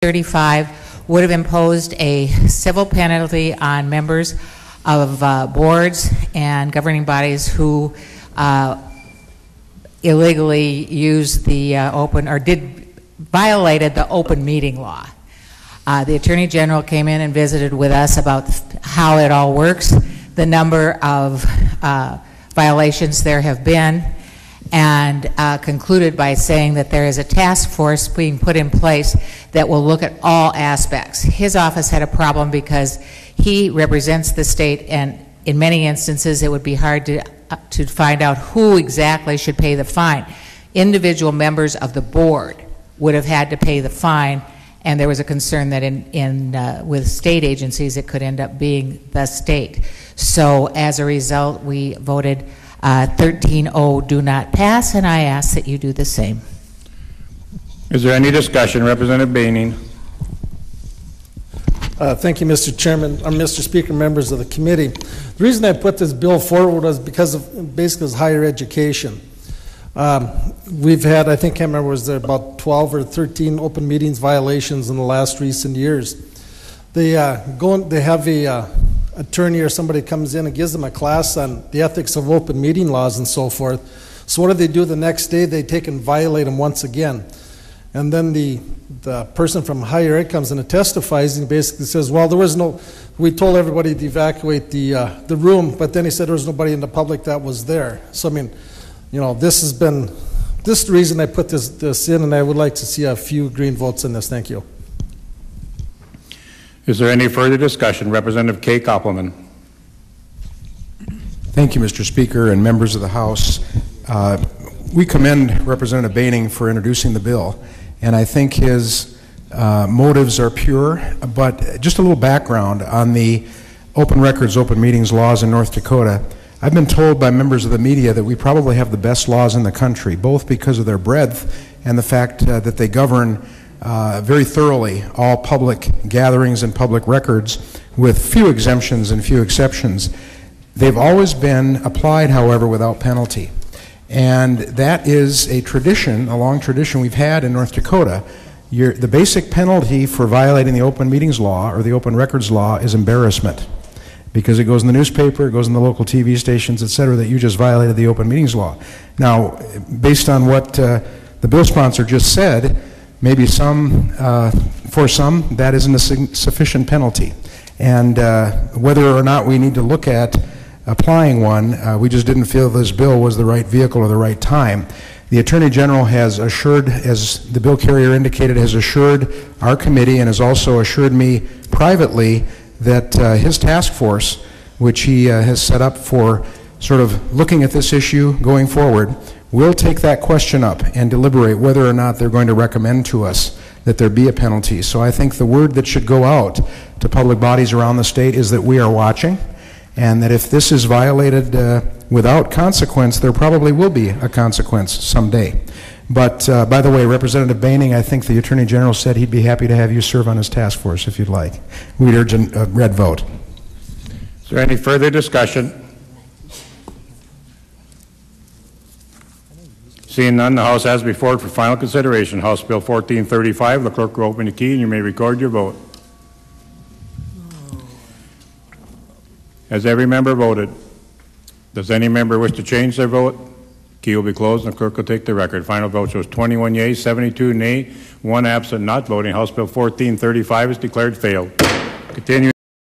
35 would have imposed a civil penalty on members of boards and governing bodies who illegally used the violated the open meeting law. The Attorney General came in and visited with us about how it all works, the number of violations there have been, and concluded by saying that there is a task force being put in place that will look at all aspects. His office had a problem because he represents the state, and in many instances it would be hard to find out who exactly should pay the fine. Individual members of the board would have had to pay the fine, and there was a concern that with state agencies it could end up being the state. So as a result, we voted 13-0 do not pass, and I ask that you do the same. Is there any discussion? Representative Baining. Thank you, Mr. Chairman, Mr. Speaker, members of the committee. The reason I put this bill forward was because of basically higher education. We've had, I think, I can't remember, was there about 12 or 13 open meetings violations in the last recent years. They have a attorney or somebody comes in and gives them a class on the ethics of open meeting laws and so forth. So what do they do the next day? They take and violate them once again. And then the person from higher ed comes in and testifies and basically says, well, we told everybody to evacuate the room, but then he said there was nobody in the public that was there. So I mean, you know, this is the reason I put this in, and I would like to see a few green votes in this. Thank you. Is there any further discussion? Representative Kay Koppelman. Thank you, Mr. Speaker and members of the House. We commend Representative Baining for introducing the bill, and I think his motives are pure. But just a little background on the open records, open meetings laws in North Dakota. I've been told by members of the media that we probably have the best laws in the country, both because of their breadth and the fact that they govern very thoroughly all public gatherings and public records, with few exemptions and few exceptions. They've always been applied, however, without penalty. And that is a tradition, a long tradition we've had in North Dakota. The basic penalty for violating the open meetings law or the open records law is embarrassment, because it goes in the newspaper, it goes in the local TV stations, etc., that you just violated the open meetings law. Now, based on what the bill sponsor just said, maybe for some, that isn't a sufficient penalty. And whether or not we need to look at applying one, we just didn't feel this bill was the right vehicle or the right time. The Attorney General has assured, as the bill carrier indicated, has assured our committee and has also assured me privately that his task force, which he has set up for sort of looking at this issue going forward, will take that question up and deliberate whether or not they're going to recommend to us that there be a penalty. So I think the word that should go out to public bodies around the state is that we are watching, and that if this is violated without consequence, there probably will be a consequence someday. But by the way, Representative Baining, I think the Attorney General said he'd be happy to have you serve on his task force if you'd like. We'd urge a red vote. Is there any further discussion? Seeing none, the House has before it for final consideration House Bill 1435. The clerk will open the key and you may record your vote. Has every member voted? Does any member wish to change their vote? Key will be closed and the clerk will take the record. Final vote shows 21 yeas, 72 nay, 1 absent not voting. House Bill 1435 is declared failed. Continue.